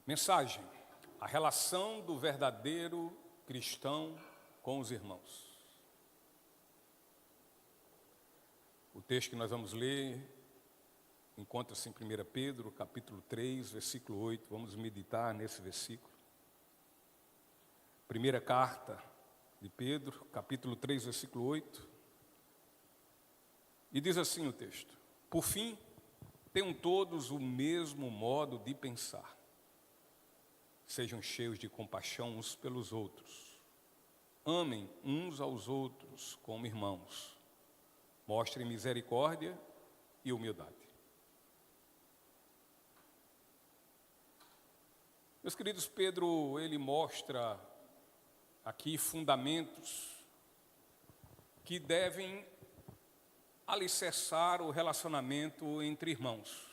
Mensagem: a relação do verdadeiro cristão com os irmãos. O texto que nós vamos ler encontra-se em 1 Pedro, capítulo 3, versículo 8. Vamos meditar nesse versículo. Primeira carta de Pedro, capítulo 3, versículo 8. E diz assim o texto: por fim, tenham todos o mesmo modo de pensar. Sejam cheios de compaixão uns pelos outros. Amem uns aos outros como irmãos. Mostrem misericórdia e humildade. Meus queridos, Pedro, ele mostra aqui fundamentos que devem alicerçar o relacionamento entre irmãos.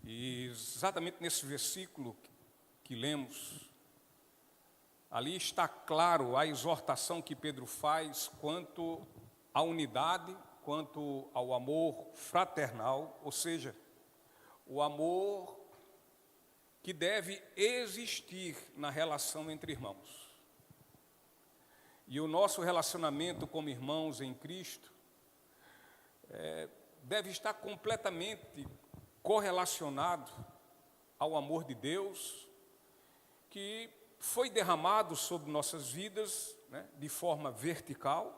E exatamente nesse versículo que lemos, ali está claro a exortação que Pedro faz quanto à unidade, quanto ao amor fraternal, ou seja, o amor que deve existir na relação entre irmãos. E o nosso relacionamento como irmãos em Cristo deve estar completamente correlacionado ao amor de Deus, que foi derramado sobre nossas vidas, de forma vertical.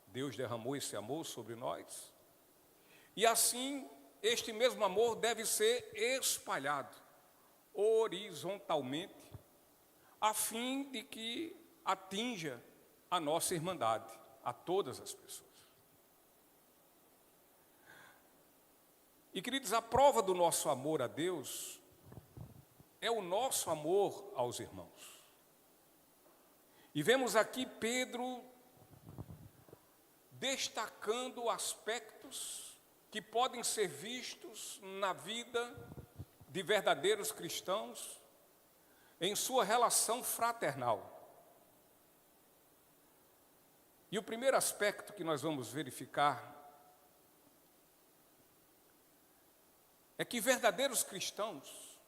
Deus derramou esse amor sobre nós. E assim, este mesmo amor deve ser espalhado horizontalmente, a fim de que atinja a nossa irmandade, a todas as pessoas. E, queridos, a prova do nosso amor a Deus é o nosso amor aos irmãos. E vemos aqui Pedro destacando aspectos que podem ser vistos na vida de verdadeiros cristãos em sua relação fraternal. E o primeiro aspecto que nós vamos verificar é que verdadeiros cristãos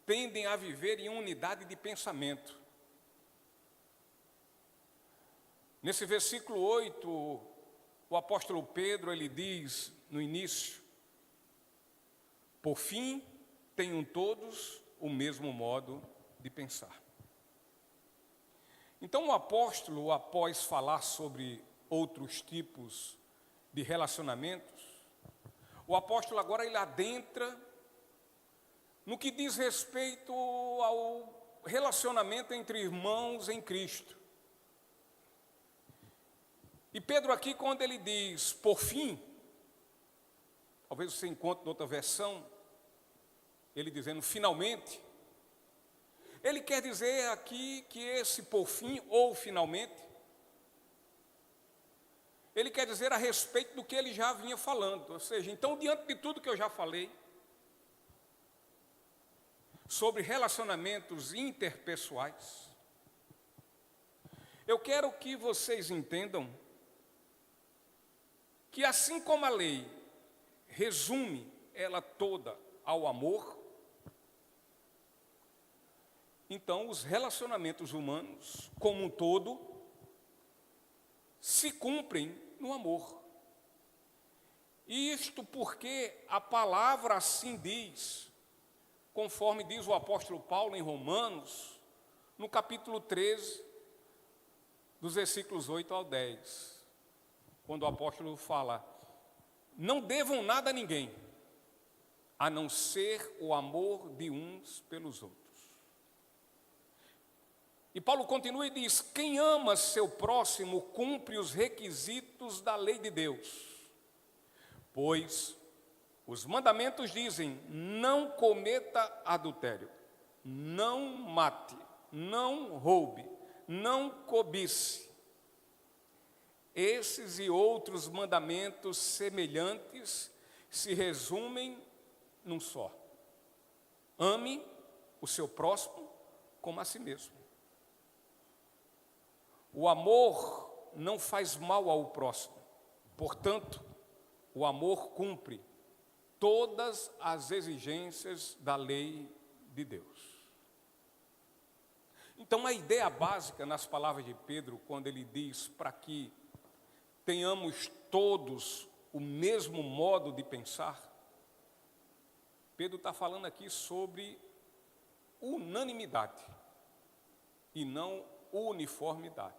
tendem a viver em unidade de pensamento. Nesse versículo 8, o apóstolo Pedro, ele diz no início: por fim, tenham todos o mesmo modo de pensar. Então o apóstolo, após falar sobre outros tipos de relacionamentos, o apóstolo agora ele adentra no que diz respeito ao relacionamento entre irmãos em Cristo. E Pedro aqui, quando ele diz por fim, talvez você encontre em outra versão, ele dizendo finalmente, ele quer dizer aqui que esse por fim ou finalmente, ele quer dizer a respeito do que ele já vinha falando. Ou seja, então, diante de tudo que eu já falei sobre relacionamentos interpessoais, eu quero que vocês entendam que, assim como a lei resume ela toda ao amor, então os relacionamentos humanos, como um todo, se cumprem no amor. E isto porque a palavra assim diz, conforme diz o apóstolo Paulo em Romanos, no capítulo 13, dos versículos 8 ao 10, quando o apóstolo fala: não devam nada a ninguém, a não ser o amor de uns pelos outros. E Paulo continua e diz: quem ama seu próximo cumpre os requisitos da lei de Deus, pois os mandamentos dizem: não cometa adultério, não mate, não roube, não cobice. Esses e outros mandamentos semelhantes se resumem num só: ame o seu próximo como a si mesmo. O amor não faz mal ao próximo, portanto, o amor cumpre todas as exigências da lei de Deus. Então, a ideia básica nas palavras de Pedro, quando ele diz para que tenhamos todos o mesmo modo de pensar, Pedro está falando aqui sobre unanimidade e não uniformidade.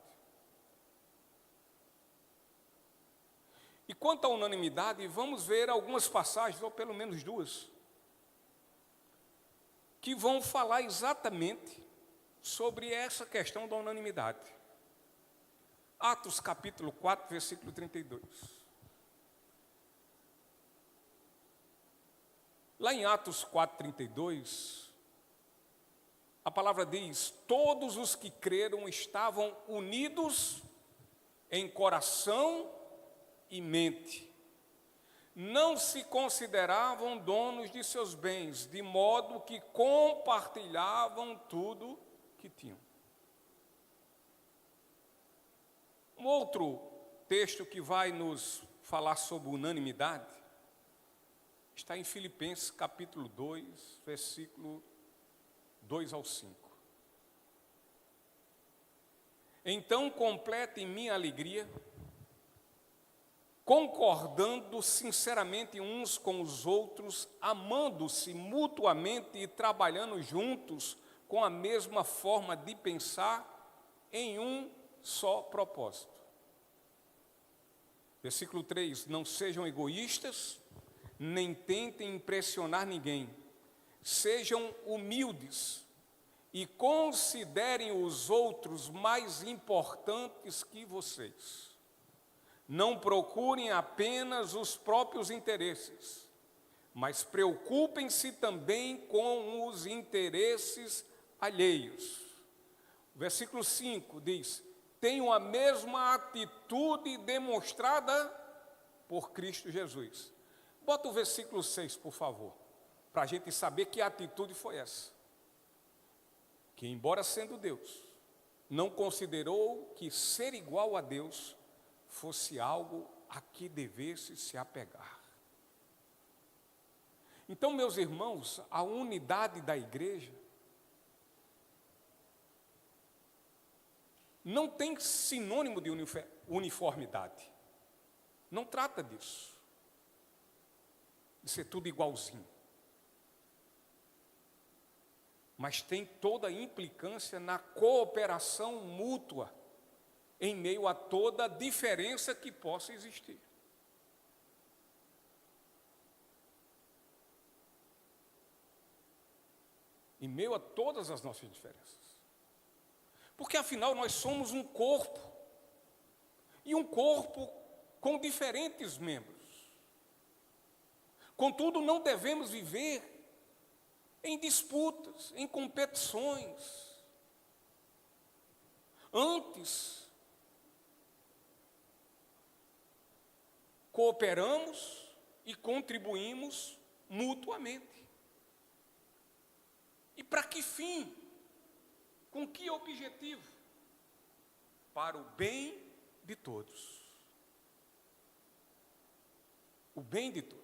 E quanto à unanimidade, vamos ver algumas passagens, ou pelo menos duas, que vão falar exatamente sobre essa questão da unanimidade. Atos capítulo 4, versículo 32. Lá em Atos 4, 32, a palavra diz: todos os que creram estavam unidos em coração e mente. Não se consideravam donos de seus bens, de modo que compartilhavam tudo que tinham. Um outro texto que vai nos falar sobre unanimidade está em Filipenses capítulo 2, versículo 2 ao 5. Então completem minha alegria, concordando sinceramente uns com os outros, amando-se mutuamente e trabalhando juntos com a mesma forma de pensar em um só propósito. Versículo 3: não sejam egoístas, nem tentem impressionar ninguém. Sejam humildes e considerem os outros mais importantes que vocês. Não procurem apenas os próprios interesses, mas preocupem-se também com os interesses alheios. O versículo 5 diz: tenham a mesma atitude demonstrada por Cristo Jesus. Bota o versículo 6, por favor, para a gente saber que atitude foi essa. Que, embora sendo Deus, não considerou que ser igual a Deus fosse algo a que devesse se apegar. Então, meus irmãos, a unidade da igreja não tem sinônimo de uniformidade. Não trata disso, de ser tudo igualzinho. Mas tem toda a implicância na cooperação mútua, em meio a toda a diferença que possa existir. Em meio a todas as nossas diferenças. Porque afinal nós somos um corpo, e um corpo com diferentes membros. Contudo, não devemos viver em disputas, em competições. Antes, cooperamos e contribuímos mutuamente. E para que fim? Com que objetivo? Para o bem de todos. O bem de todos.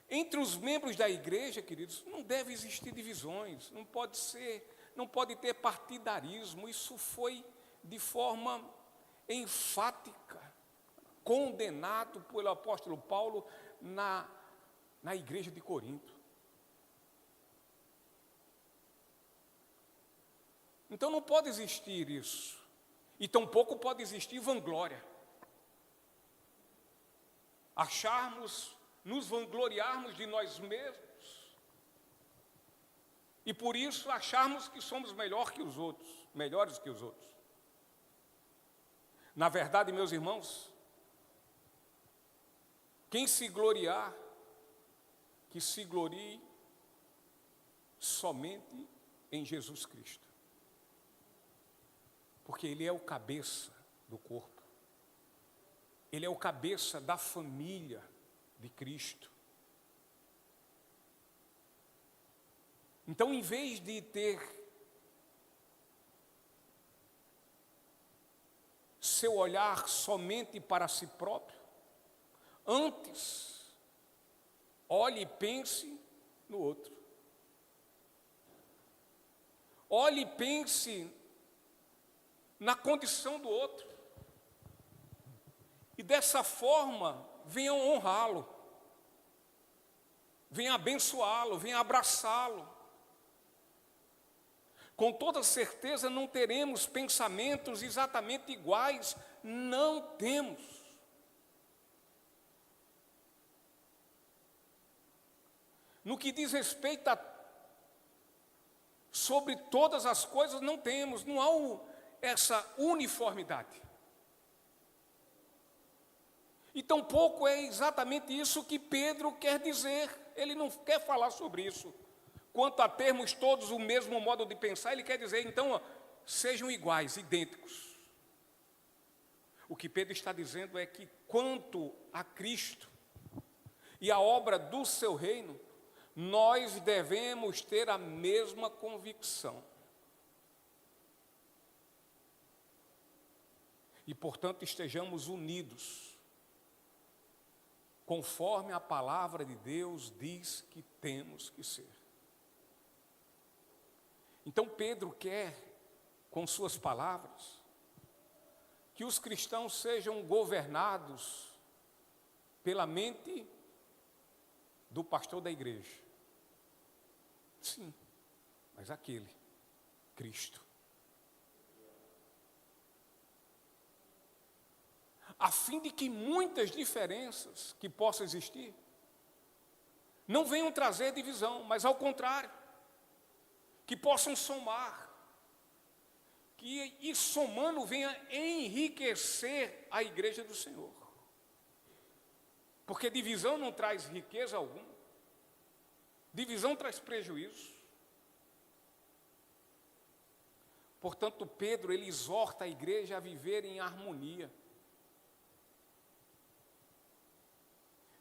Entre os membros da igreja, queridos, não deve existir divisões, não pode ter partidarismo. Isso foi de forma enfática condenado pelo apóstolo Paulo na igreja de Corinto. Então não pode existir isso, e tampouco pode existir vanglória. Nos vangloriarmos de nós mesmos, e por isso acharmos que somos melhores que os outros. Na verdade, meus irmãos, quem se gloriar, que se glorie somente em Jesus Cristo. Porque Ele é o cabeça do corpo. Ele é o cabeça da família de Cristo. Então, em vez de ter seu olhar somente para si próprio, antes, olhe e pense no outro. olhe e pense na condição do outro. E dessa forma, venham honrá-lo, venham abençoá-lo, venham abraçá-lo. Com toda certeza não teremos pensamentos exatamente iguais, não temos. No que diz respeito a sobre todas as coisas, não temos, não há essa uniformidade. E tampouco é exatamente isso que Pedro quer dizer, ele não quer falar sobre isso. Quanto a termos todos o mesmo modo de pensar, ele quer dizer, então, sejam iguais, idênticos. O que Pedro está dizendo é que, quanto a Cristo e a obra do seu reino, nós devemos ter a mesma convicção. E, portanto, estejamos unidos, conforme a palavra de Deus diz que temos que ser. Então, Pedro quer, com suas palavras, que os cristãos sejam governados pela mente do pastor da igreja. Sim, mas aquele, Cristo. A fim de que muitas diferenças que possam existir não venham trazer divisão, mas ao contrário, que possam somar, que e somando venha enriquecer a igreja do Senhor. Porque divisão não traz riqueza alguma. Divisão traz prejuízo. Portanto, Pedro, ele exorta a igreja a viver em harmonia.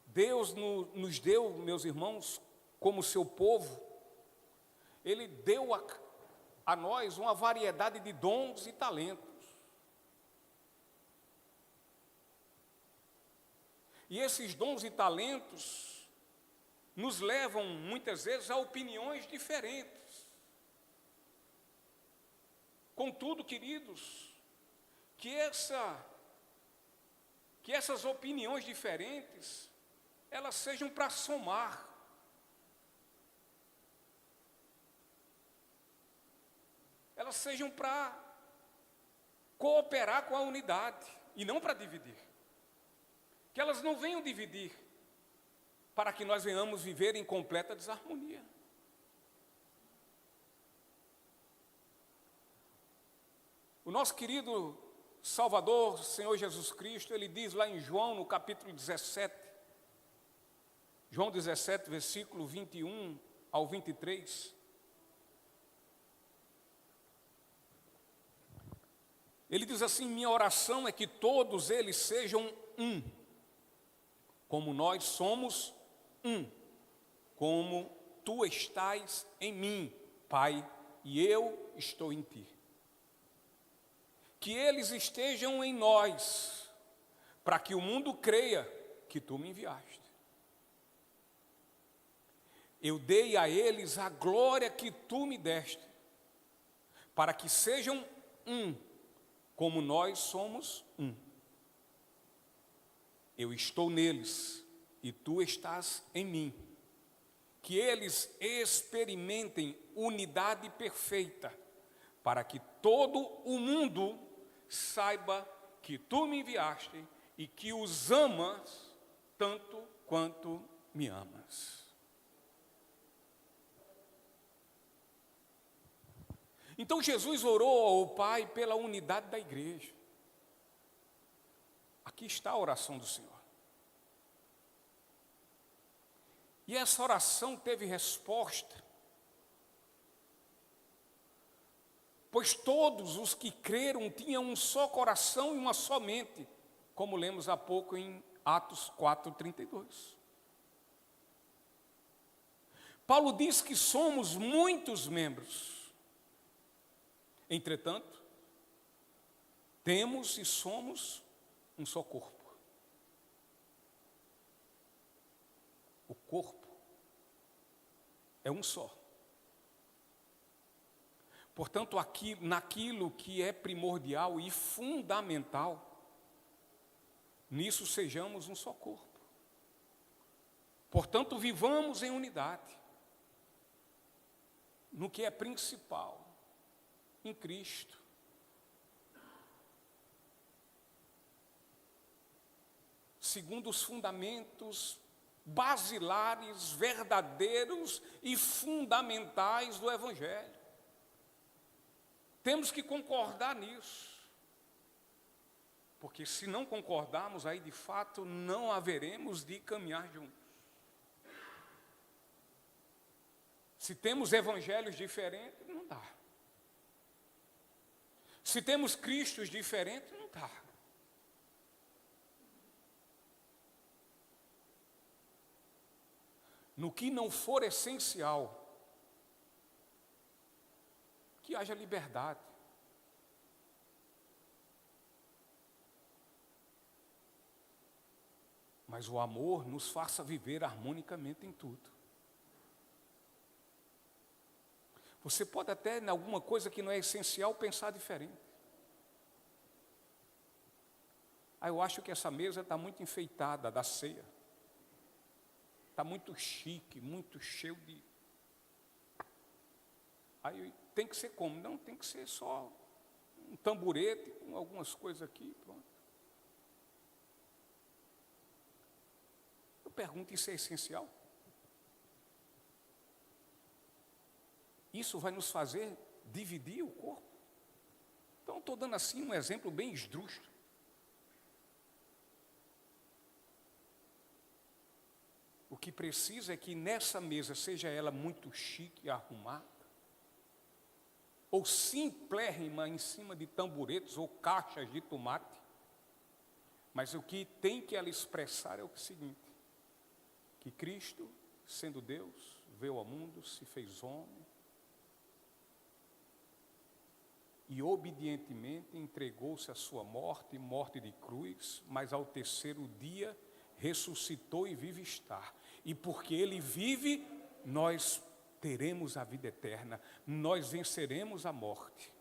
Deus nos deu, meus irmãos, como seu povo, Ele deu a nós uma variedade de dons e talentos. E esses dons e talentos nos levam, muitas vezes, a opiniões diferentes. Contudo, queridos, que essas opiniões diferentes, elas sejam para somar. Elas sejam para cooperar com a unidade e não para dividir. Que elas não venham dividir para que nós venhamos viver em completa desarmonia. O nosso querido Salvador, Senhor Jesus Cristo, ele diz lá em João, no capítulo 17, João 17, versículo 21 ao 23, ele diz assim: minha oração é que todos eles sejam um, como nós somos um, como tu estás em mim, Pai, e eu estou em ti. Que eles estejam em nós, para que o mundo creia que tu me enviaste. Eu dei a eles a glória que tu me deste, para que sejam um, como nós somos um. Eu estou neles e tu estás em mim. Que eles experimentem unidade perfeita, para que todo o mundo saiba que tu me enviaste e que os amas tanto quanto me amas. Então Jesus orou ao Pai pela unidade da igreja. Aqui está a oração do Senhor. E essa oração teve resposta, pois todos os que creram tinham um só coração e uma só mente, como lemos há pouco em Atos 4:32. Paulo diz que somos muitos membros, entretanto, temos e somos um só corpo. O corpo é um só. Portanto, aqui, naquilo que é primordial e fundamental, nisso sejamos um só corpo. Portanto, vivamos em unidade, no que é principal, em Cristo. Segundo os fundamentos basilares, verdadeiros e fundamentais do Evangelho. Temos que concordar nisso. Porque se não concordarmos, aí de fato não haveremos de caminhar juntos. Se temos evangelhos diferentes, não dá. Se temos Cristos diferentes, não dá. No que não for essencial, que haja liberdade. Mas o amor nos faça viver harmonicamente em tudo. Você pode até, em alguma coisa que não é essencial, pensar diferente. Eu acho que essa mesa está muito enfeitada, da ceia. Está muito chique, muito cheio de... Aí tem que ser como? Não, tem que ser só um tamborete com algumas coisas aqui, pronto. Eu pergunto, isso é essencial? Isso vai nos fazer dividir o corpo? Então, estou dando assim um exemplo bem esdrúxulo. O que precisa é que nessa mesa, seja ela muito chique e arrumada, ou simplérrima em cima de tamboretes ou caixas de tomate, mas o que tem que ela expressar é o seguinte: que Cristo, sendo Deus, veio ao mundo, se fez homem, e obedientemente entregou-se à sua morte, morte de cruz, mas ao terceiro dia ressuscitou e vive está. E porque Ele vive, nós teremos a vida eterna, nós venceremos a morte.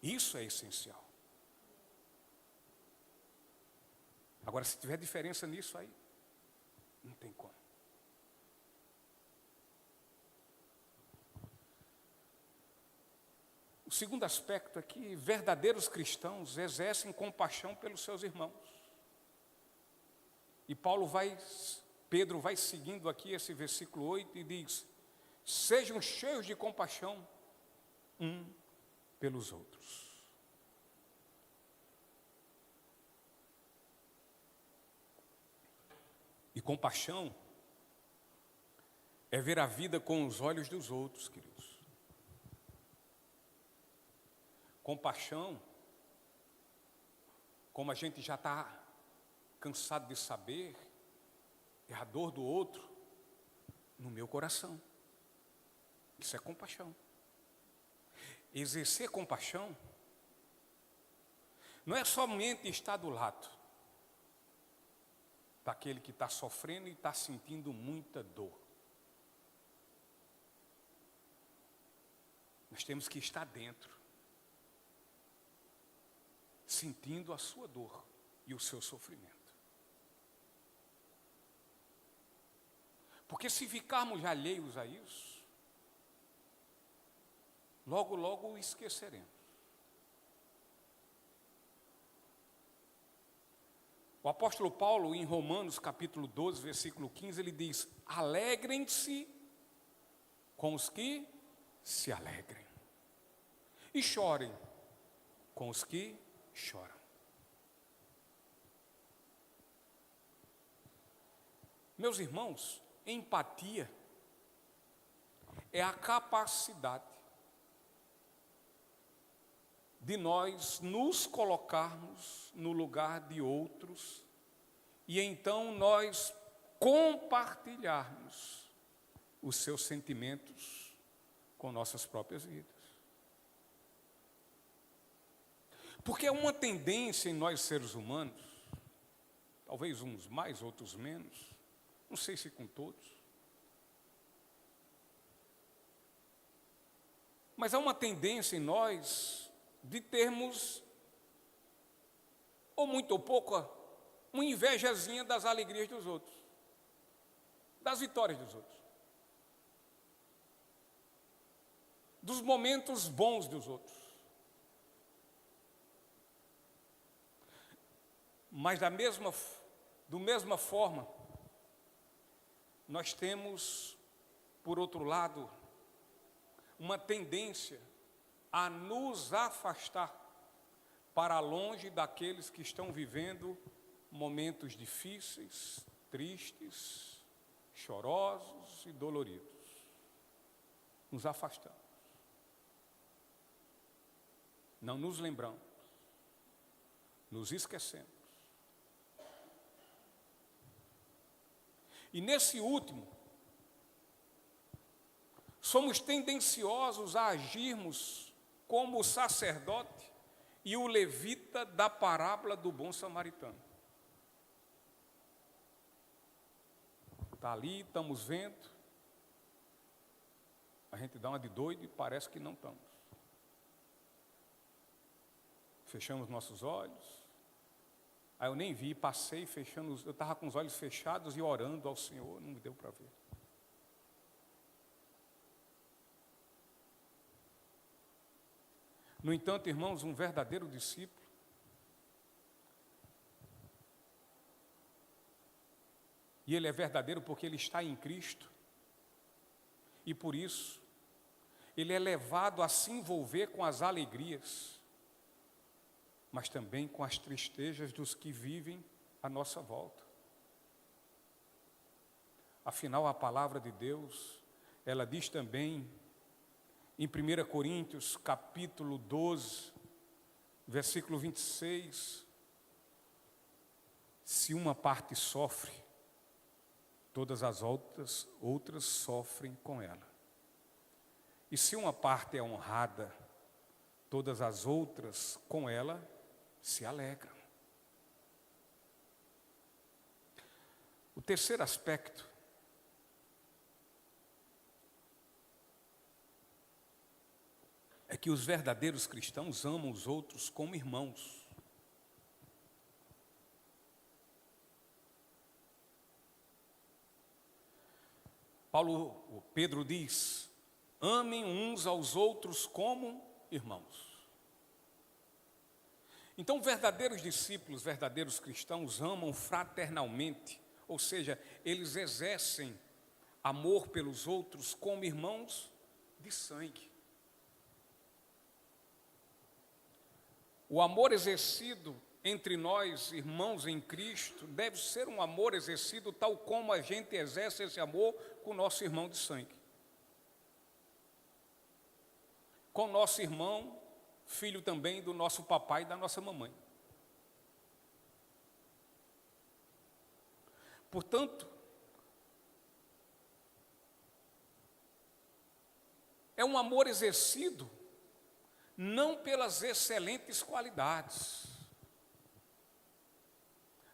Isso é essencial. Agora, se tiver diferença nisso aí, não tem como. O segundo aspecto é que verdadeiros cristãos exercem compaixão pelos seus irmãos. E Pedro vai seguindo aqui esse versículo 8 e diz: sejam cheios de compaixão um pelos outros. E compaixão é ver a vida com os olhos dos outros, queridos. Compaixão, como a gente já está cansado de saber, é a dor do outro no meu coração. Isso é compaixão. Exercer compaixão não é somente estar do lado daquele que está sofrendo e está sentindo muita dor. Nós temos que estar dentro, sentindo a sua dor e o seu sofrimento. Porque se ficarmos alheios a isso, logo, logo o esqueceremos. O apóstolo Paulo, em Romanos capítulo 12, versículo 15, ele diz: alegrem-se com os que se alegrem, e chorem com os que choram. Meus irmãos, empatia é a capacidade de nós nos colocarmos no lugar de outros e então nós compartilharmos os seus sentimentos com nossas próprias vidas. Porque é uma tendência em nós seres humanos, talvez uns mais, outros menos, não sei se com todos, Mas há uma tendência em nós de termos, ou muito ou pouco, uma invejazinha das alegrias dos outros, das vitórias dos outros, dos momentos bons dos outros. Mas da mesma forma, nós temos, por outro lado, uma tendência a nos afastar para longe daqueles que estão vivendo momentos difíceis, tristes, chorosos e doloridos. Nos afastamos. Não nos lembramos. Nos esquecemos. E nesse último, somos tendenciosos a agirmos como o sacerdote e o levita da parábola do bom samaritano. Está ali, estamos vendo, a gente dá uma de doido e parece que não estamos. Fechamos nossos olhos. Aí eu nem vi, passei fechando, eu estava com os olhos fechados e orando ao Senhor, não me deu para ver. No entanto, irmãos, um verdadeiro discípulo e ele é verdadeiro porque ele está em Cristo, e por isso ele é levado a se envolver com as alegrias, mas também com as tristezas dos que vivem à nossa volta. Afinal, a palavra de Deus, ela diz também, em 1 Coríntios, capítulo 12, versículo 26, se uma parte sofre, todas as outras sofrem com ela. E se uma parte é honrada, todas as outras com ela se alegram. O terceiro aspecto é que os verdadeiros cristãos amam os outros como irmãos. Pedro diz: amem uns aos outros como irmãos. Então, verdadeiros discípulos, verdadeiros cristãos amam fraternalmente, ou seja, eles exercem amor pelos outros como irmãos de sangue. O amor exercido entre nós, irmãos em Cristo, deve ser um amor exercido tal como a gente exerce esse amor com o nosso irmão de sangue. Com o nosso irmão, filho também do nosso papai e da nossa mamãe. Portanto, é um amor exercido não pelas excelentes qualidades,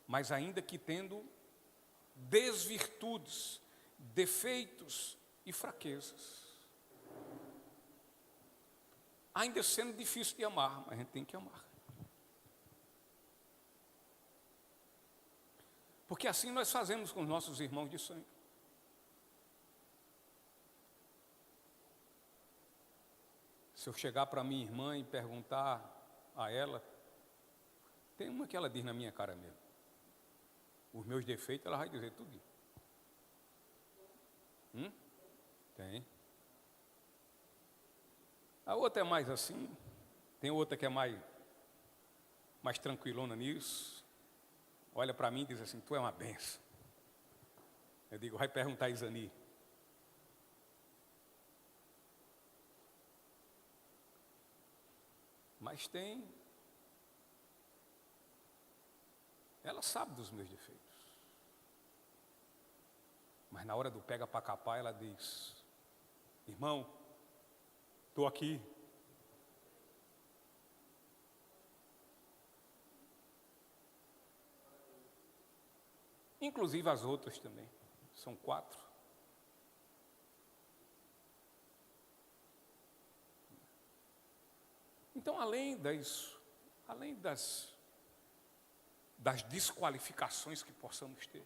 mas ainda que tendo desvirtudes, defeitos e fraquezas. Ainda sendo difícil de amar, mas a gente tem que amar. Porque assim nós fazemos com os nossos irmãos de sangue. Se eu chegar para minha irmã e perguntar a ela, tem uma que ela diz na minha cara mesmo. Os meus defeitos, ela vai dizer tudo. Tem. A outra é mais assim, tem outra que é mais tranquilona nisso. Olha para mim e diz assim: tu é uma benção. Eu digo: vai perguntar a Isani. Mas tem, ela sabe dos meus defeitos. Mas na hora do pega para capar, ela diz: irmão, estou aqui. Inclusive as outras também. São 4. Então, além das desqualificações que possamos ter,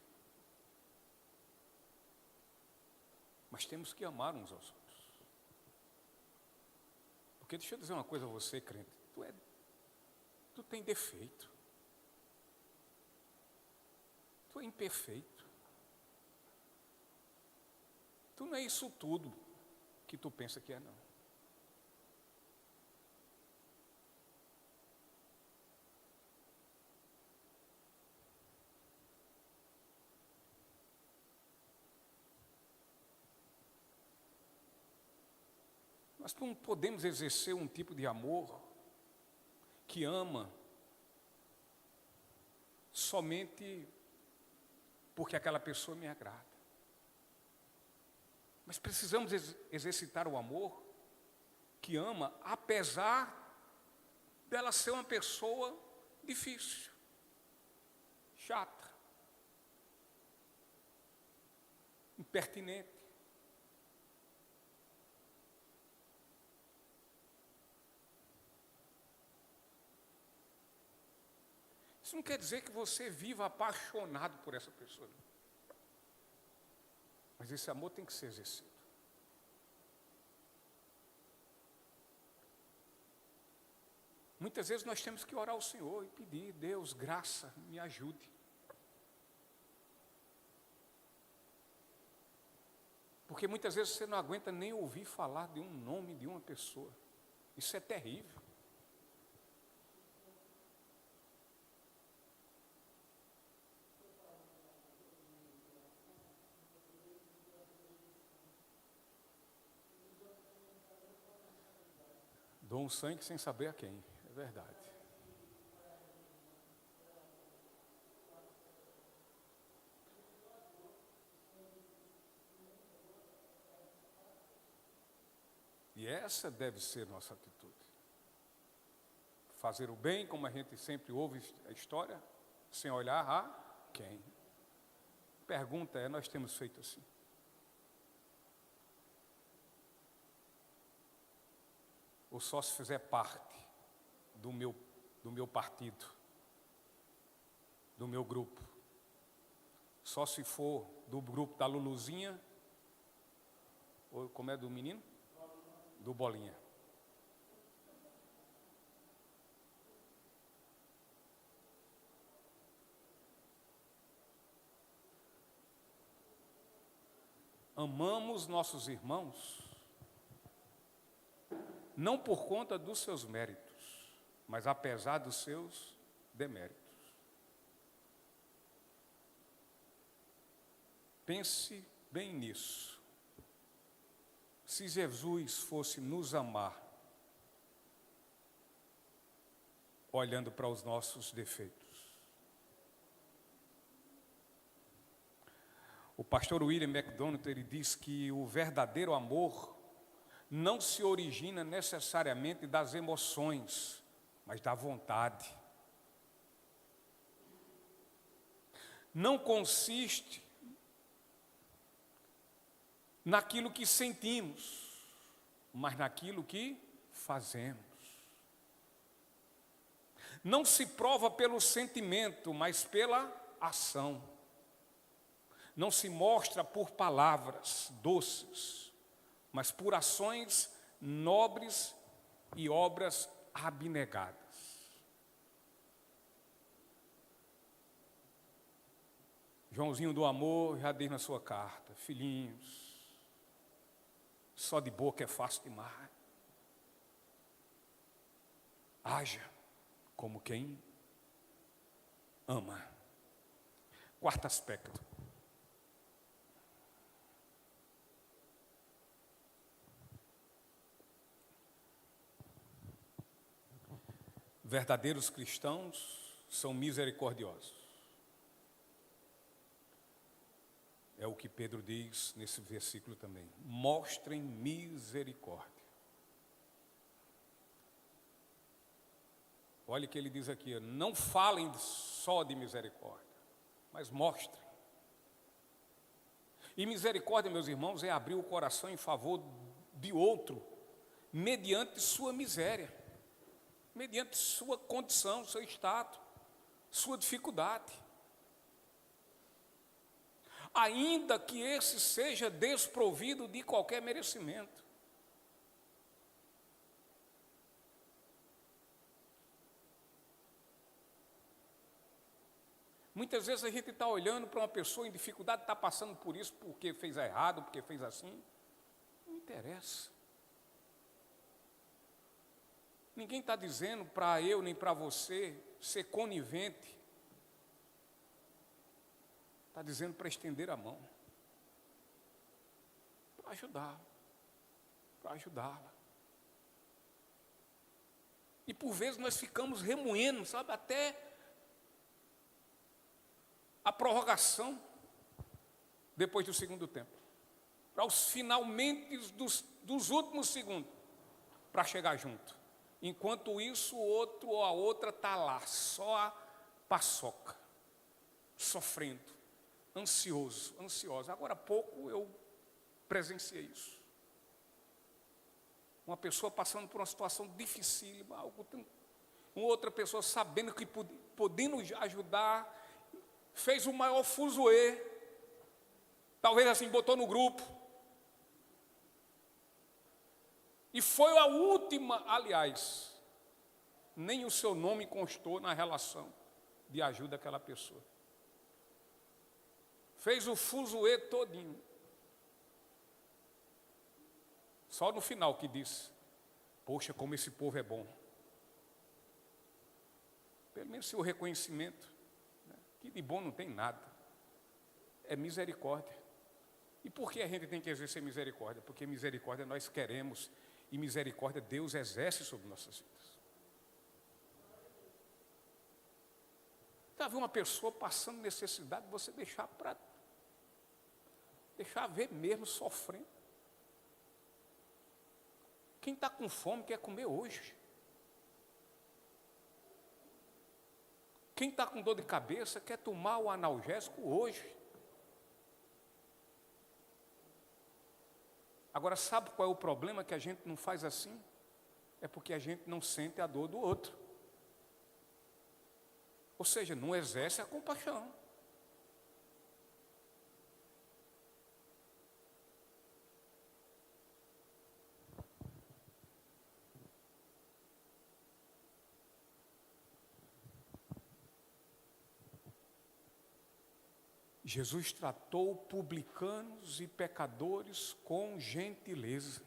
mas temos que amar uns aos outros. Porque deixa eu dizer uma coisa a você, crente, tu tem defeito, tu é imperfeito, tu não é isso tudo que tu pensa que é, não. Nós não podemos exercer um tipo de amor que ama somente porque aquela pessoa me agrada. Mas precisamos exercitar o amor que ama, apesar dela ser uma pessoa difícil, chata, impertinente. Isso não quer dizer que você viva apaixonado por essa pessoa. Mas esse amor tem que ser exercido. Muitas vezes nós temos que orar ao Senhor e pedir: Deus, graça, me ajude. Porque muitas vezes você não aguenta nem ouvir falar de um nome de uma pessoa. Isso é terrível. Dou um sangue sem saber a quem, é verdade. E essa deve ser nossa atitude. Fazer o bem, como a gente sempre ouve a história, sem olhar a quem. Pergunta é, nós temos feito assim? Ou só se fizer parte do meu partido, do meu grupo? Só se for do grupo da Luluzinha, ou como é do menino? Do Bolinha. Amamos nossos irmãos não por conta dos seus méritos, mas apesar dos seus deméritos. Pense bem nisso. Se Jesus fosse nos amar, olhando para os nossos defeitos. O pastor William MacDonald, ele diz que o verdadeiro amor não se origina necessariamente das emoções, mas da vontade. Não consiste naquilo que sentimos, mas naquilo que fazemos. Não se prova pelo sentimento, mas pela ação. Não se mostra por palavras doces, mas por ações nobres e obras abnegadas. Joãozinho do amor já diz na sua carta: filhinhos, só de boca é fácil demais. Haja como quem ama. Quarto aspecto. Verdadeiros cristãos são misericordiosos. É o que Pedro diz nesse versículo também. Mostrem misericórdia. Olha o que ele diz aqui: não falem só de misericórdia, mas mostrem. E misericórdia, meus irmãos, é abrir o coração em favor de outro, mediante sua miséria. mediante sua condição, seu estado, sua dificuldade. Ainda que esse seja desprovido de qualquer merecimento. Muitas vezes a gente está olhando para uma pessoa em dificuldade, está passando por isso porque fez errado, porque fez assim. Não interessa. Ninguém está dizendo para eu nem para você ser conivente. Está dizendo para estender a mão. Para ajudar. Para ajudá-la. E por vezes nós ficamos remoendo, sabe, até a prorrogação depois do segundo tempo. Para os finalmente dos últimos segundos, para chegar junto. Enquanto isso, o outro ou a outra está lá, só a paçoca, sofrendo, ansiosa. Agora há pouco eu presenciei isso. Uma pessoa passando por uma situação dificílima, uma outra pessoa sabendo que podendo ajudar, fez o maior fuzuê, talvez assim, botou no grupo. E foi a última, aliás, nem o seu nome constou na relação de ajuda àquela pessoa. Fez o fuzuê todinho. Só no final que disse, poxa, como esse povo é bom. Pelo menos seu reconhecimento. Que de bom não tem nada, é misericórdia. E por que a gente tem que exercer misericórdia? Porque misericórdia nós queremos, e misericórdia Deus exerce sobre nossas vidas. Já viu uma pessoa passando necessidade, você deixar ver mesmo sofrendo? Quem está com fome quer comer hoje. Quem está com dor de cabeça quer tomar o analgésico hoje. Agora, sabe qual é o problema que a gente não faz assim? É porque a gente não sente a dor do outro. Ou seja, não exerce a compaixão. Jesus tratou publicanos e pecadores com gentileza.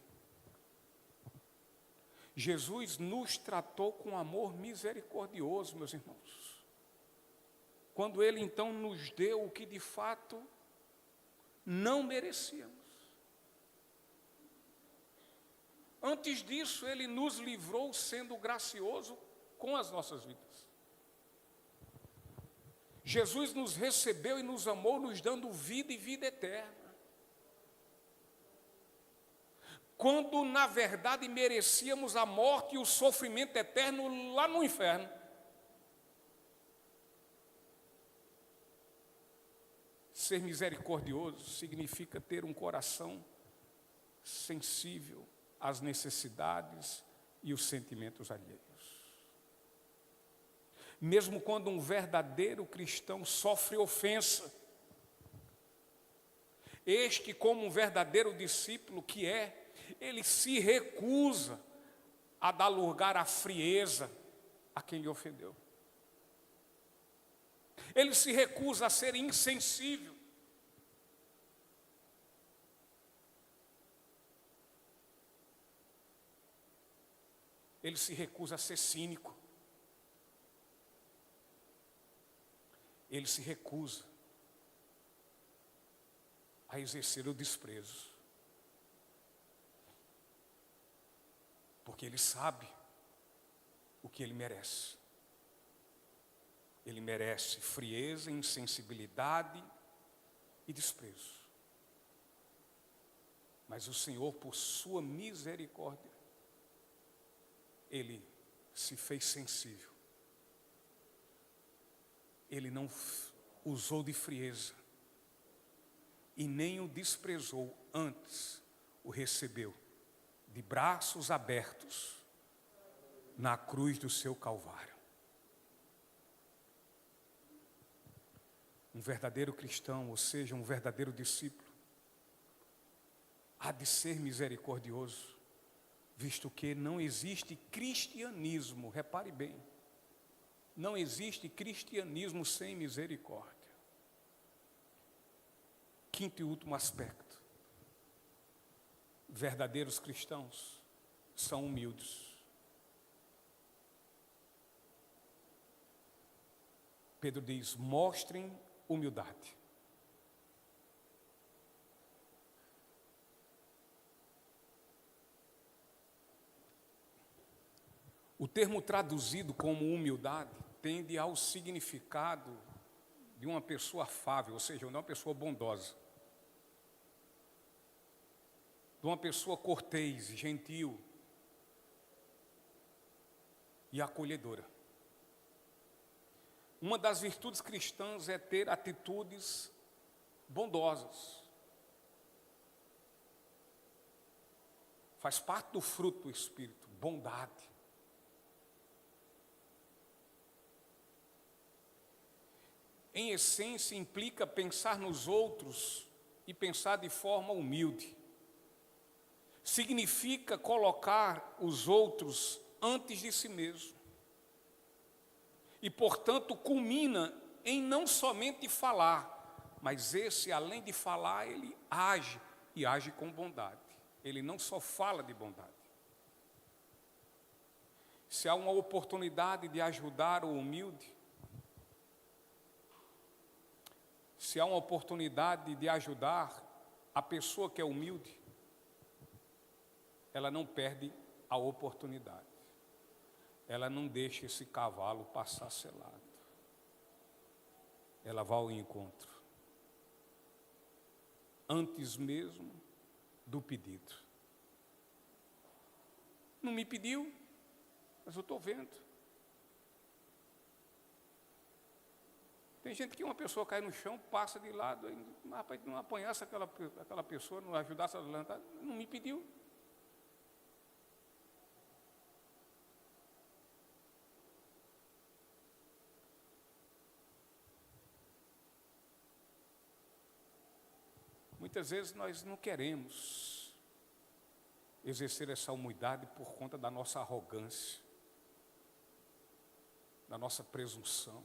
Jesus nos tratou com amor misericordioso, meus irmãos. Quando Ele então nos deu o que de fato não merecíamos. Antes disso, Ele nos livrou sendo gracioso com as nossas vidas. Jesus nos recebeu e nos amou, nos dando vida e vida eterna. Quando, na verdade, merecíamos a morte e o sofrimento eterno lá no inferno. Ser misericordioso significa ter um coração sensível às necessidades e os sentimentos alheios. Mesmo quando um verdadeiro cristão sofre ofensa, este, como um verdadeiro discípulo que é, ele se recusa a dar lugar à frieza a quem lhe ofendeu. Ele se recusa a ser insensível. Ele se recusa a ser cínico. Ele se recusa a exercer o desprezo. Porque ele sabe o que ele merece. Ele merece frieza, insensibilidade e desprezo. Mas o Senhor, por sua misericórdia, Ele se fez sensível. Ele não usou de frieza e nem o desprezou, antes o recebeu de braços abertos na cruz do seu Calvário. Um verdadeiro cristão, ou seja, um verdadeiro discípulo, há de ser misericordioso, visto que não existe cristianismo, repare bem, não existe cristianismo sem misericórdia. Quinto e último aspecto: verdadeiros cristãos são humildes. Pedro diz: mostrem humildade. O termo traduzido como humildade tende ao significado de uma pessoa afável, ou seja, de uma pessoa bondosa, de uma pessoa cortês, gentil e acolhedora. Uma das virtudes cristãs é ter atitudes bondosas. Faz parte do fruto do Espírito, bondade. Em essência, implica pensar nos outros e pensar de forma humilde. Significa colocar os outros antes de si mesmo. E, portanto, culmina em não somente falar, mas esse, além de falar, ele age, e age com bondade. Ele não só fala de bondade. Se há uma oportunidade de ajudar o humilde, se há uma oportunidade de ajudar a pessoa que é humilde, ela não perde a oportunidade. Ela não deixa esse cavalo passar selado. Ela vai ao encontro. Antes mesmo do pedido. Não me pediu, mas eu estou vendo. Tem gente que uma pessoa cai no chão, passa de lado, rapaz, não apanhasse aquela pessoa, não ajudasse a levantar, não me pediu. Muitas vezes nós não queremos exercer essa humildade por conta da nossa arrogância, da nossa presunção.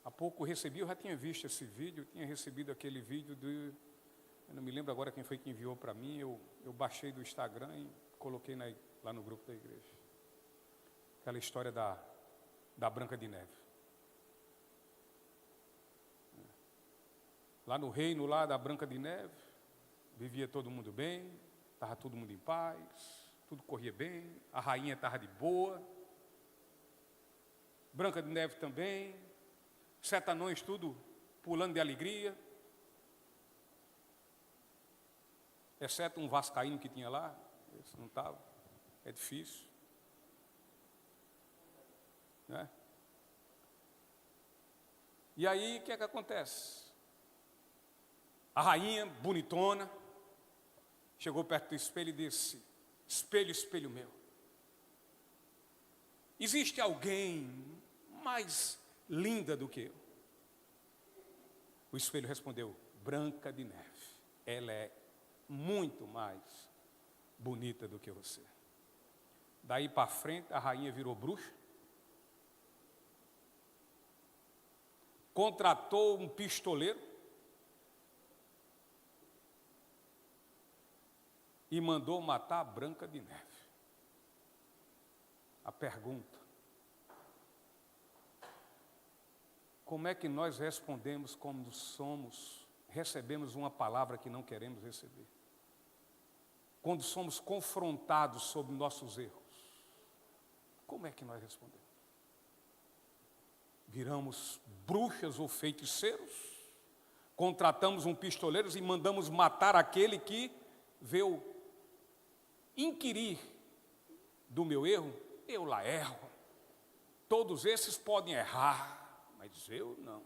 Há pouco eu já tinha visto esse vídeo, tinha recebido aquele vídeo eu não me lembro agora quem foi que enviou para mim, eu baixei do Instagram e coloquei lá no grupo da igreja. Aquela história da Branca de Neve. Lá no reino lá da Branca de Neve, vivia todo mundo bem, estava todo mundo em paz, tudo corria bem, a rainha estava de boa, Branca de Neve também, sete anões tudo pulando de alegria, exceto um vascaíno que tinha lá, esse não estava, é difícil, né? E aí o que é que acontece? A rainha, bonitona, chegou perto do espelho e disse: espelho, espelho meu, existe alguém mais linda do que eu? O espelho respondeu: Branca de Neve, ela é muito mais bonita do que você. Daí para frente a rainha virou bruxa, contratou um pistoleiro e mandou matar a Branca de Neve. A pergunta: como é que nós respondemos quando recebemos uma palavra que não queremos receber? Quando somos confrontados sobre nossos erros, como é que nós respondemos? Viramos bruxas ou feiticeiros? Contratamos um pistoleiro e mandamos matar aquele que veio inquirir do meu erro? Eu lá erro. Todos esses podem errar, mas eu não.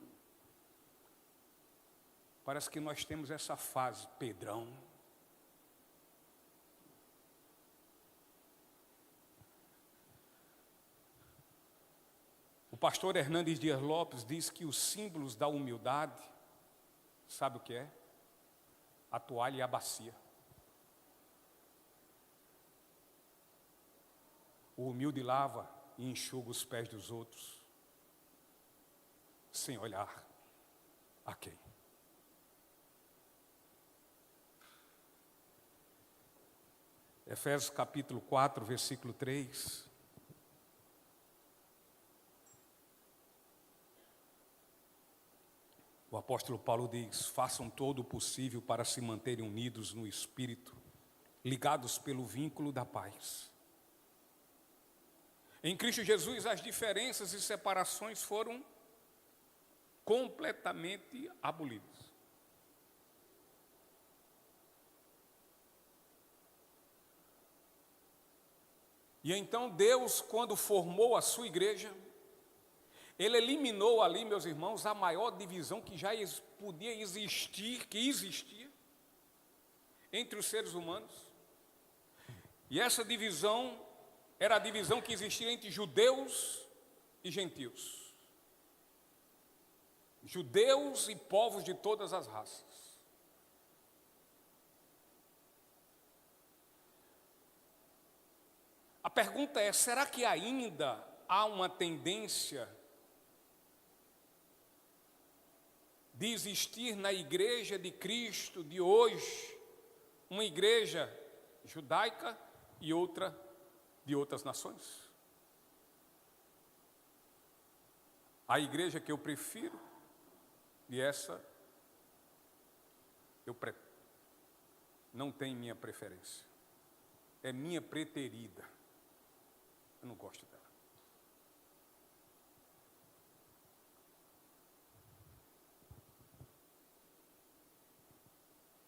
Parece que nós temos essa fase, Pedrão. pastor Hernandes Dias Lopes diz que os símbolos da humildade, sabe o que é? A toalha e a bacia. O humilde lava e enxuga os pés dos outros, sem olhar a quem. Efésios capítulo 4, versículo 3. O apóstolo Paulo diz: façam todo o possível para se manterem unidos no Espírito, ligados pelo vínculo da paz. Em Cristo Jesus, as diferenças e separações foram completamente abolidas. E então Deus, quando formou a sua igreja, Ele eliminou ali, meus irmãos, a maior divisão que já podia existir, que existia entre os seres humanos. E essa divisão era a divisão que existia entre judeus e gentios. Judeus e povos de todas as raças. A pergunta é, será que ainda há uma tendência de existir na igreja de Cristo de hoje, uma igreja judaica e outra de outras nações? A igreja que eu prefiro, e essa não tem minha preferência, é minha preterida. Eu não gosto dela.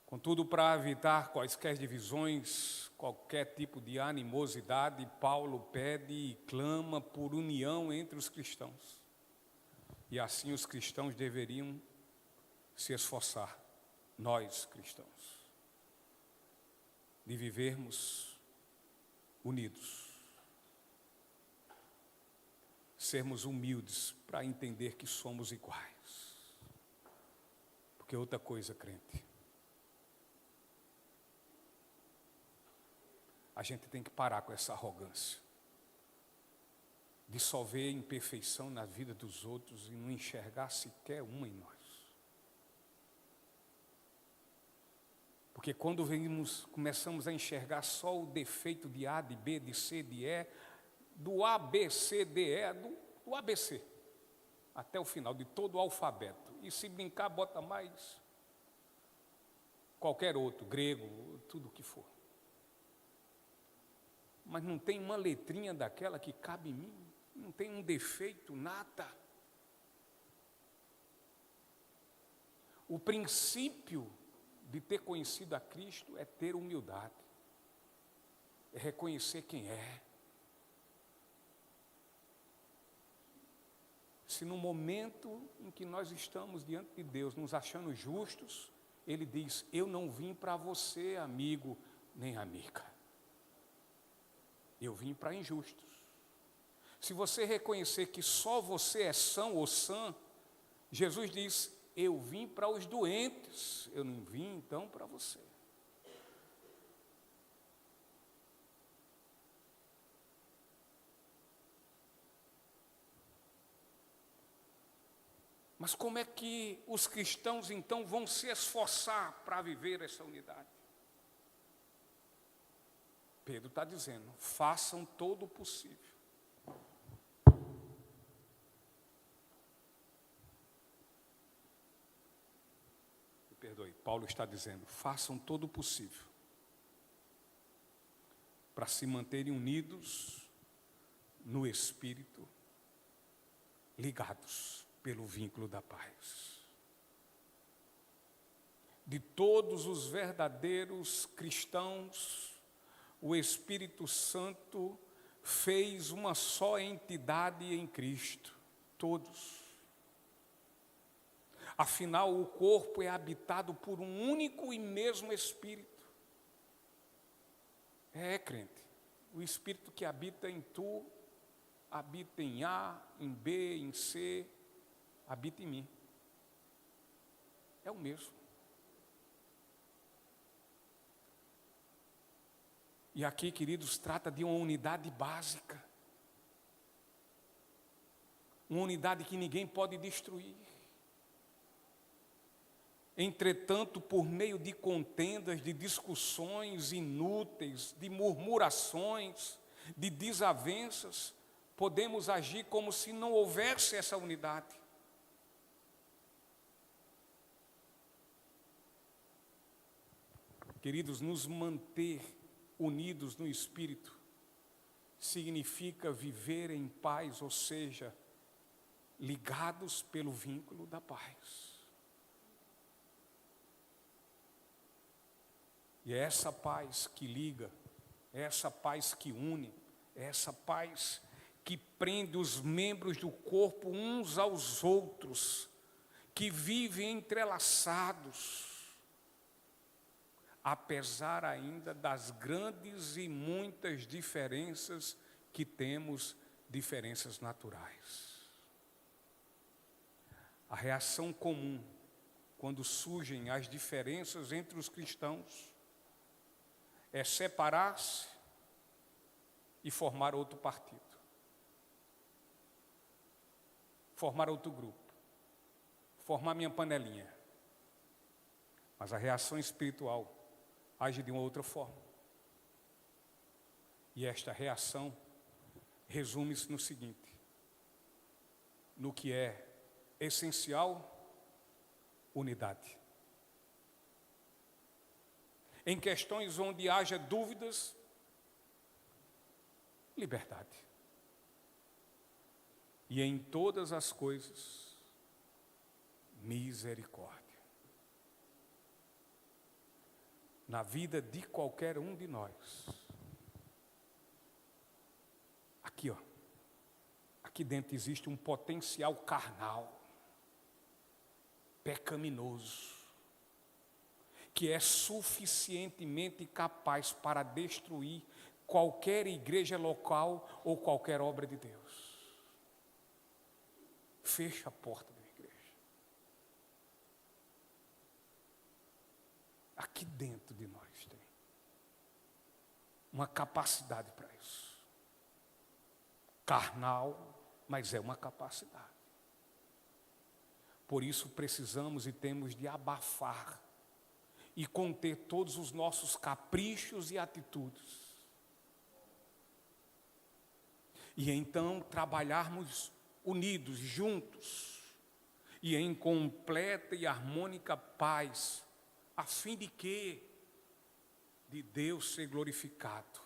Contudo, para evitar quaisquer divisões, qualquer tipo de animosidade, Paulo pede e clama por união entre os cristãos. E assim os cristãos deveriam se esforçar, nós cristãos, de vivermos unidos. Sermos humildes para entender que somos iguais. Porque outra coisa, crente, a gente tem que parar com essa arrogância de só ver imperfeição na vida dos outros e não enxergar sequer uma em nós. Porque quando começamos a enxergar só o defeito de A, de B, de C, de E, do A, B, C, D, E, do ABC, até o final, de todo o alfabeto. E se brincar, bota mais qualquer outro, grego, tudo o que for. Mas não tem uma letrinha daquela que cabe em mim, não tem um defeito, nada. O princípio de ter conhecido a Cristo é ter humildade, é reconhecer quem é. Se no momento em que nós estamos diante de Deus, nos achando justos, Ele diz: eu não vim para você, amigo, nem amiga. Eu vim para injustos. Se você reconhecer que só você é são ou sã, Jesus diz: eu vim para os doentes, eu não vim então para você. Mas como é que os cristãos então vão se esforçar para viver essa unidade? Pedro está dizendo: façam todo o possível. Me perdoe, Paulo está dizendo: façam todo o possível para se manterem unidos no Espírito, ligados pelo vínculo da paz. De todos os verdadeiros cristãos, o Espírito Santo fez uma só entidade em Cristo, todos. Afinal, o corpo é habitado por um único e mesmo Espírito. Crente, o Espírito que habita em tu habita em A, em B, em C, habita em mim. É o mesmo. E aqui, queridos, trata de uma unidade básica. Uma unidade que ninguém pode destruir. Entretanto, por meio de contendas, de discussões inúteis, de murmurações, de desavenças, podemos agir como se não houvesse essa unidade. Queridos, nos manter unidos no Espírito significa viver em paz, ou seja, ligados pelo vínculo da paz. E é essa paz que liga, é essa paz que une, é essa paz que prende os membros do corpo uns aos outros, que vivem entrelaçados, apesar ainda das grandes e muitas diferenças que temos, diferenças naturais. A reação comum, quando surgem as diferenças entre os cristãos, é separar-se e formar outro partido, formar outro grupo, formar minha panelinha. Mas a reação espiritual age de uma outra forma. E esta reação resume-se no seguinte: no que é essencial, unidade. Em questões onde haja dúvidas, liberdade. E em todas as coisas, misericórdia. Na vida de qualquer um de nós. Aqui, ó. Aqui dentro existe um potencial carnal, pecaminoso, que é suficientemente capaz para destruir qualquer igreja local ou qualquer obra de Deus. Fecha a porta da igreja. Aqui dentro de nós tem uma capacidade para isso. Carnal, mas é uma capacidade. Por isso precisamos e temos de abafar e conter todos os nossos caprichos e atitudes. E então trabalharmos unidos, juntos, e em completa e harmônica paz, a fim de quê? De Deus ser glorificado,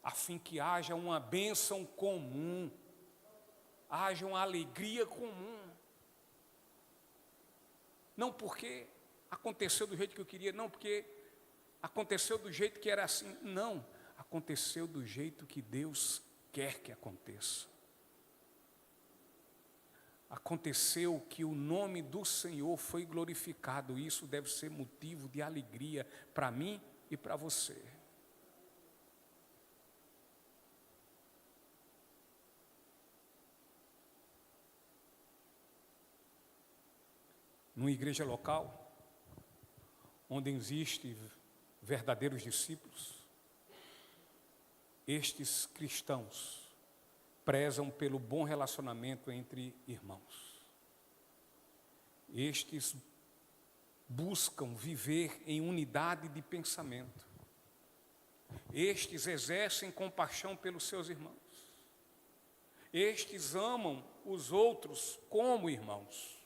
a fim que haja uma bênção comum, haja uma alegria comum. Não porque aconteceu do jeito que eu queria, não porque aconteceu do jeito que era assim, não, aconteceu do jeito que Deus quer que aconteça. Aconteceu que o nome do Senhor foi glorificado, e isso deve ser motivo de alegria para mim e para você. Numa igreja local, onde existem verdadeiros discípulos, estes cristãos prezam pelo bom relacionamento entre irmãos. Estes buscam viver em unidade de pensamento. Estes exercem compaixão pelos seus irmãos. Estes amam os outros como irmãos.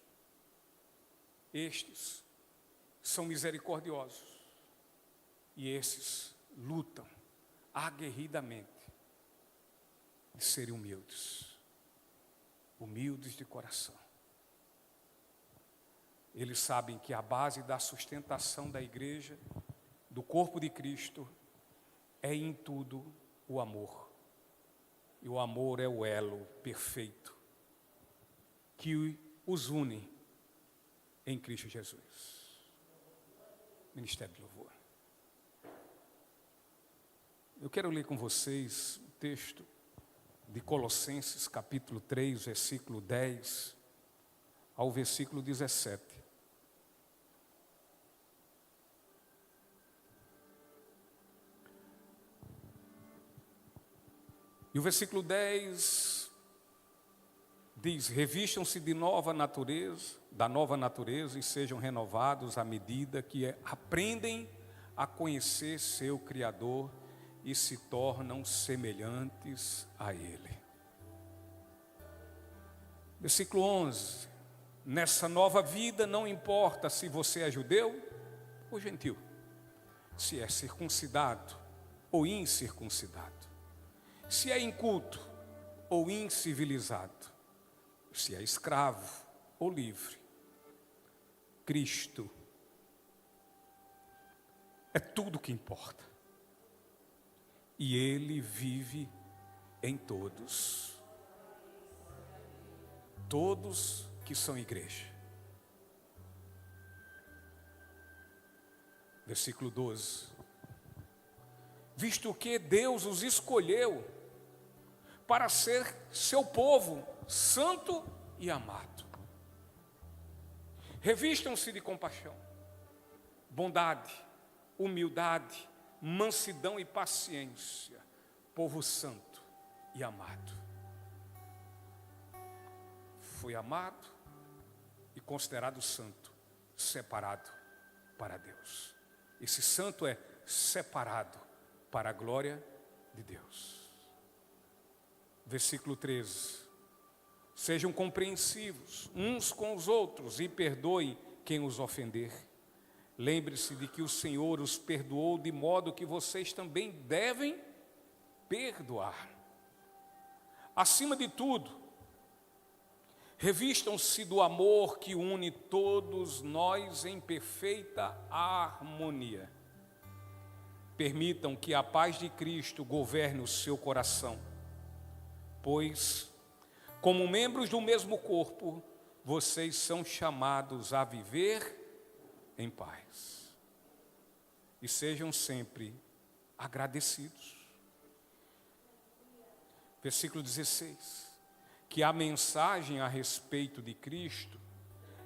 Estes são misericordiosos. E esses lutam aguerridamente de serem humildes. Humildes de coração. Eles sabem que a base da sustentação da igreja, do corpo de Cristo, é em tudo o amor. E o amor é o elo perfeito que os une em Cristo Jesus. Ministério de Louvor. Eu quero ler com vocês o texto de Colossenses, capítulo 3, versículo 10 ao versículo 17. E o versículo 10 diz: revistam-se de nova natureza, da nova natureza, e sejam renovados à medida que aprendem a conhecer seu Criador e se tornam semelhantes a Ele. Versículo 11: nessa nova vida não importa se você é judeu ou gentil, se é circuncidado ou incircuncidado, se é inculto ou incivilizado, se é escravo ou livre. Cristo é tudo o que importa. E Ele vive em todos. Todos que são igreja. Versículo 12. Visto que Deus os escolheu para ser seu povo santo e amado. Revistam-se de compaixão, bondade, humildade, mansidão e paciência, povo santo e amado. Foi amado e considerado santo, separado para Deus. Esse santo é separado para a glória de Deus. Versículo 13. Sejam compreensivos uns com os outros e perdoem quem os ofender. Lembre-se de que o Senhor os perdoou, de modo que vocês também devem perdoar. Acima de tudo, revistam-se do amor que une todos nós em perfeita harmonia. Permitam que a paz de Cristo governe o seu coração, pois, como membros do mesmo corpo, vocês são chamados a viver em paz. E sejam sempre agradecidos. Versículo 16. Que a mensagem a respeito de Cristo,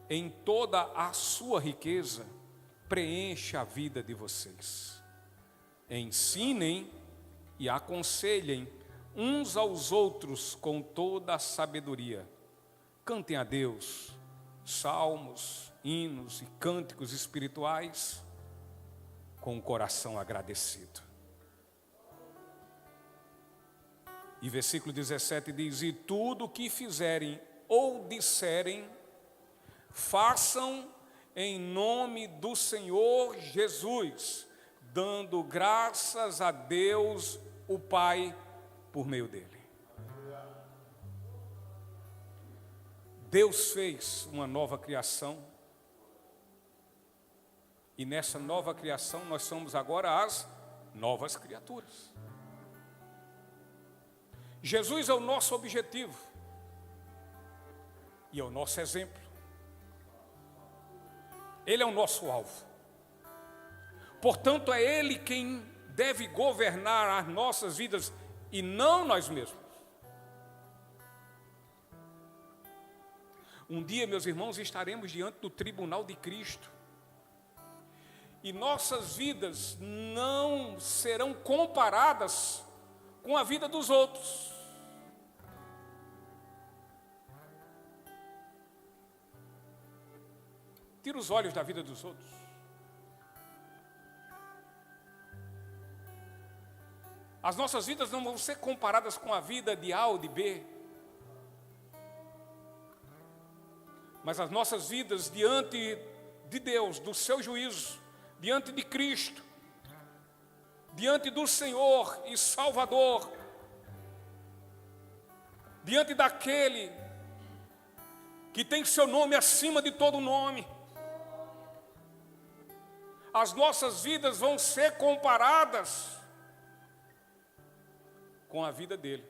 em toda a sua riqueza, preencha a vida de vocês. Ensinem e aconselhem uns aos outros com toda a sabedoria. Cantem a Deus salmos, hinos e cânticos espirituais com o coração agradecido. E versículo 17 diz: e tudo o que fizerem ou disserem, façam em nome do Senhor Jesus, dando graças a Deus o Pai por meio dele. Deus fez uma nova criação, e nessa nova criação nós somos agora as novas criaturas. Jesus é o nosso objetivo e é o nosso exemplo. Ele é o nosso alvo. Portanto, é Ele quem deve governar as nossas vidas e não nós mesmos. Um dia, meus irmãos, estaremos diante do tribunal de Cristo. E nossas vidas não serão comparadas com a vida dos outros. Tira os olhos da vida dos outros. As nossas vidas não vão ser comparadas com a vida de A ou de B. Mas as nossas vidas diante de Deus, do seu juízo, diante de Cristo, diante do Senhor e Salvador, diante daquele que tem seu nome acima de todo nome, as nossas vidas vão ser comparadas com a vida dele,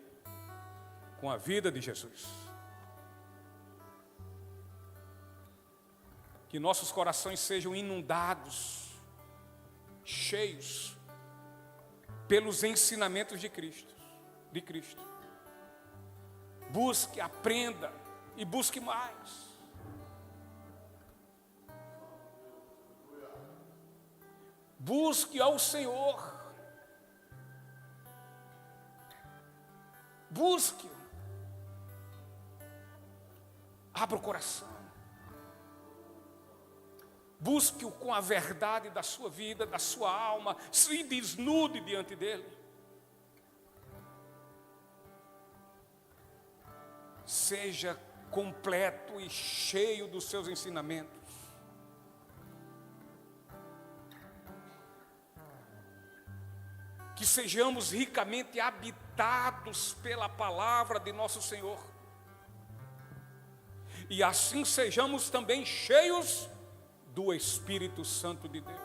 com a vida de Jesus. Que nossos corações sejam inundados, cheios, pelos ensinamentos de Cristo. Busque, aprenda e busque mais. Busque ao Senhor. Busque-o. Abra o coração. Busque-o com a verdade da sua vida, da sua alma. Se desnude diante dele. Seja completo e cheio dos seus ensinamentos. Que sejamos ricamente habitados pela palavra de nosso Senhor. E assim sejamos também cheios do Espírito Santo de Deus.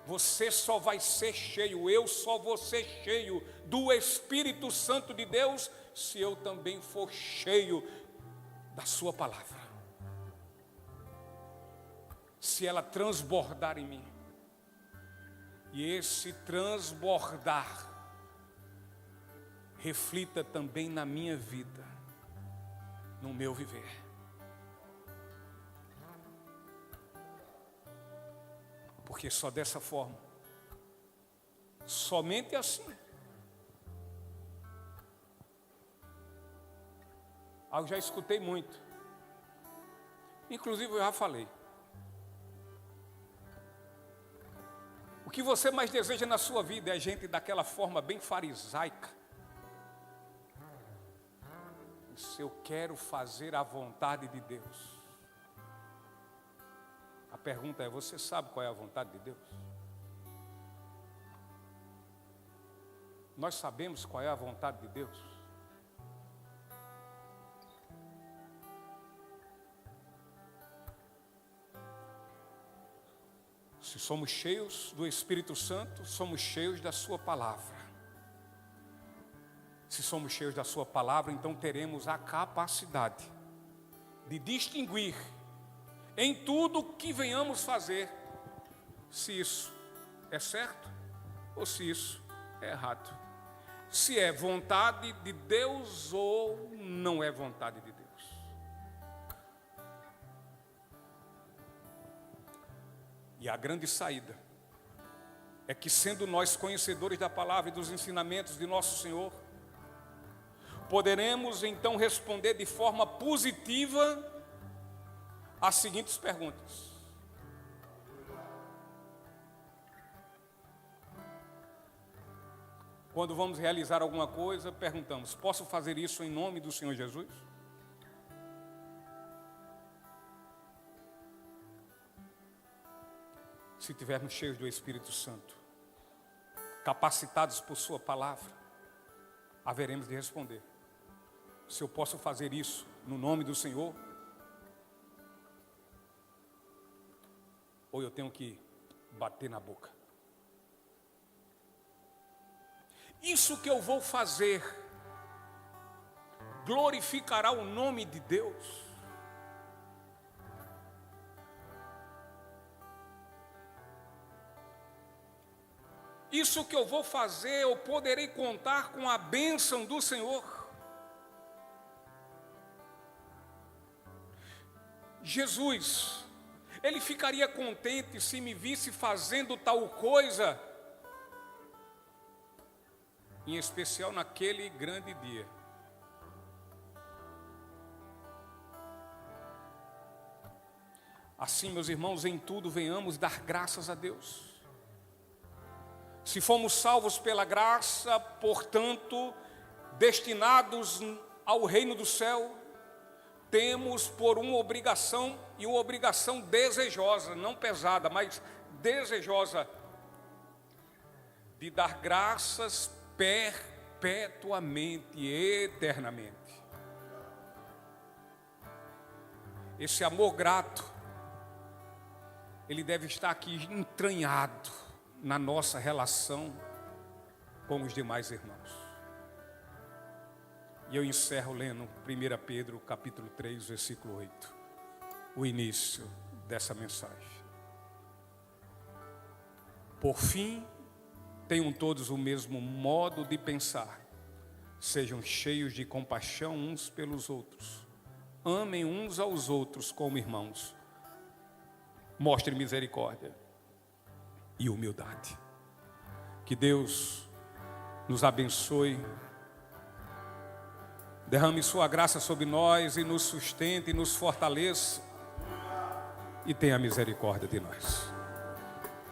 Você só vai ser cheio, eu só vou ser cheio do Espírito Santo de Deus, se eu também for cheio da sua palavra. Se ela transbordar em mim. E esse transbordar reflita também na minha vida, no meu viver. Porque só dessa forma, somente assim, eu já escutei muito, inclusive eu já falei. O que você mais deseja na sua vida é gente daquela forma bem farisaica. Se eu quero fazer a vontade de Deus. A pergunta é, você sabe qual é a vontade de Deus? Nós sabemos qual é a vontade de Deus? Se somos cheios do Espírito Santo, somos cheios da sua palavra. Se somos cheios da sua palavra, então teremos a capacidade de distinguir em tudo que venhamos fazer, se isso é certo ou se isso é errado. Se é vontade de Deus ou não é vontade de Deus. E a grande saída é que, sendo nós conhecedores da palavra e dos ensinamentos de nosso Senhor, poderemos então responder de forma positiva as seguintes perguntas. Quando vamos realizar alguma coisa, perguntamos: posso fazer isso em nome do Senhor Jesus? Se estivermos cheios do Espírito Santo, capacitados por sua palavra, haveremos de responder: se eu posso fazer isso no nome do Senhor, ou eu tenho que bater na boca. Isso que eu vou fazer glorificará o nome de Deus? Isso que eu vou fazer, eu poderei contar com a bênção do Senhor? Jesus, Ele ficaria contente se me visse fazendo tal coisa, em especial naquele grande dia. Assim, meus irmãos, em tudo venhamos dar graças a Deus. Se fomos salvos pela graça, portanto, destinados ao reino do céu, temos por uma obrigação, e uma obrigação desejosa, não pesada, mas desejosa, de dar graças perpetuamente e eternamente. Esse amor grato, ele deve estar aqui entranhado na nossa relação com os demais irmãos. E eu encerro lendo 1 Pedro capítulo 3, versículo 8, o início dessa mensagem. Por fim, tenham todos o mesmo modo de pensar, Sejam cheios de compaixão uns pelos outros. Amem uns aos outros como irmãos. Mostre misericórdia e humildade. Que Deus nos abençoe. Derrame sua graça sobre nós e nos sustente e nos fortaleça. E tenha misericórdia de nós.